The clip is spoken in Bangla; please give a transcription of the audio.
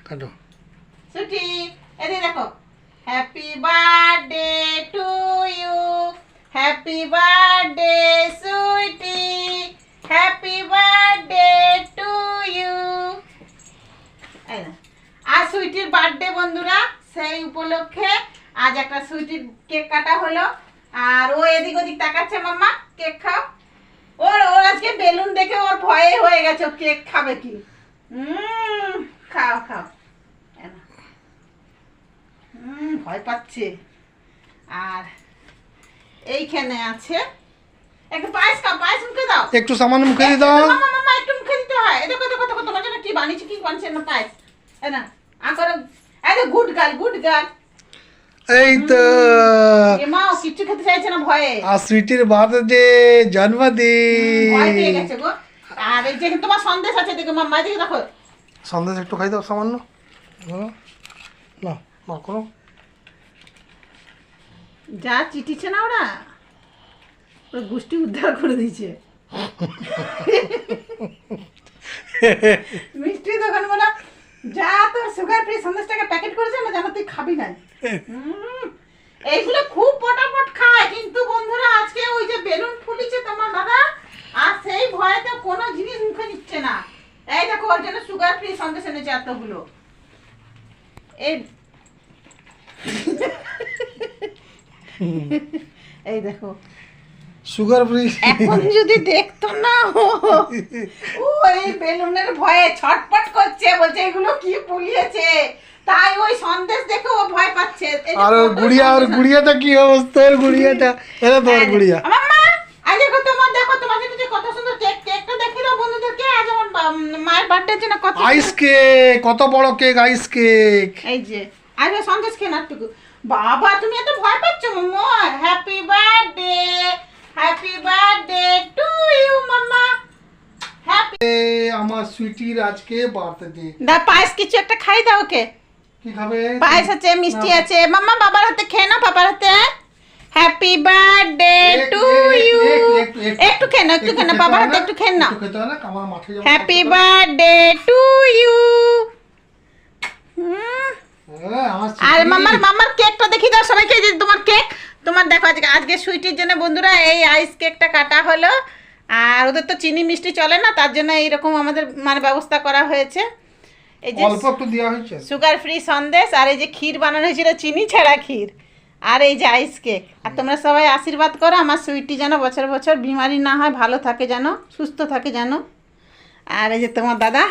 কাটো। সুইটি এদিকে দেখো, happy birthday to you, happy birthday Sweety, happy birthday to you. আজ সুইটির বার্থডে বন্ধুরা, সেই উপলক্ষে আজ একটা সুইটির কেক কাটা হলো। আর ও এদিক ওদিক তাকাচ্ছে, মাম্মা কেক খাও। ওর ওর আজকে বেলুন দেখে ওর ভয়ে হয়ে গেছে, কেক খাবে কি। খাও খাও। ভয় পাচ্ছে। আর এইখানে আছে একটু পায়েস খাও, পায়েস মুখে দাও, একটু সামান্য মুখে দিয়ে দাও। মামা একটু মুখে দিতে হয়। দেখো দেখো দেখো তোমার জন্য কি বানিয়েছি, কি বানিয়েছে না পায়েস। না আবার এই যে গুড গার্ল, গুড গার্ল। এই তো মাও কিচ্ছু খেতে চাইছে না ভয়ে। আর সুইটির বার্থডে, জন্মদিন। ভয় পেয়ে গেছে গো। আর এই যে তোমার সন্দেশ আছে, দেখো মাম্মা এদিকে দেখো। সন্দেশ একটু খাই দাও সামান্য। না না করো। যা চিটিছে না ওরা, ওরা গোষ্ঠী উদ্ধার করে দিয়েছে। মিষ্টি দোকান বলা যা তোর সুগার ফ্রি সন্দেশটাকে প্যাকেট করেছে না, জানো তুই খাবি না। এইগুলো খুব পটাপট খায়, কিন্তু বন্ধুরা আজকে ওই যে বেলুন ফুলিছে তোমার দাদা, আর সেই ভয়েতে কোনো জিনিস মুখে নিচ্ছে না। এই দেখো ওর জন্য সুগার ফ্রি সন্দেশ এনেছে এতগুলো। এই এই দেখো সুগার ফ্রি। এখন যদি দেখতো না ও এই বেলুনের ভয়ে ছটপট করছে, বলছে এগুলো কি ফুলিয়েছে, তাই ওই সন্দেশ দেখে ও ভয় পাচ্ছে। আর ওর গুড়িয়া, ওর গুড়িয়াটা কি অবস্থা, ওর গুড়িয়াটা। এটা তো ওর গুড়িয়া। মাম্মা আজ দেখো তোমার জন্য যে কত সুন্দর কেক, কেকটা দেখিয়ে দাও বন্ধুদেরকে। আজ আমার মায়ের বার্থডের জন্য কত আইস কেক, কত বড় কেক, আইস কেক। এই যে আজ সন্দেশ খেয়ে নাটুকু। বাবা তুমি এত ভয় পাচ্ছ mamma. Happy birthday, happy birthday to you mamma. Happy আমার সুইটির আজকে বার্থডে। দা পায়েস কিছু একটা খাই দাও ওকে। কি খাবে? পায়েস আছে, মিষ্টি আছে। মাম্মা বাবার হাতে খেয়ে নাও, বাবার হাতে। Happy birthday to you. একটু খেয়ে নাও, একটু খেয়ে নাও, বাবার হাতে একটু খেয়ে নাও। খেতে হয় না, আমার মাঠে যাবো। Happy birthday to you. আর মাম্মার কেকটা দেখিয়ে দাও সবাইকে, যে তোমার কেক। তোমার দেখো আজকে সুইটির জন্য বন্ধুরা এই আইস কেকটা কাটা হলো। আর ওদের তো চিনি মিষ্টি চলে না, তার জন্য এইরকম আমাদের মানে ব্যবস্থা করা হয়েছে। এই যে অল্প একটু দেওয়া হয়েছে সুগার ফ্রি সন্দেশ, আর এই যে ক্ষীর বানানো হয়েছিল চিনি ছাড়া ক্ষীর, আর এই যে আইস কেক। আর তোমরা সবাই আশীর্বাদ করো আমার সুইটি যেন বছর বছর বিমারি না হয়, ভালো থাকে যেন, সুস্থ থাকে যেন। আর এই যে তোমার দাদা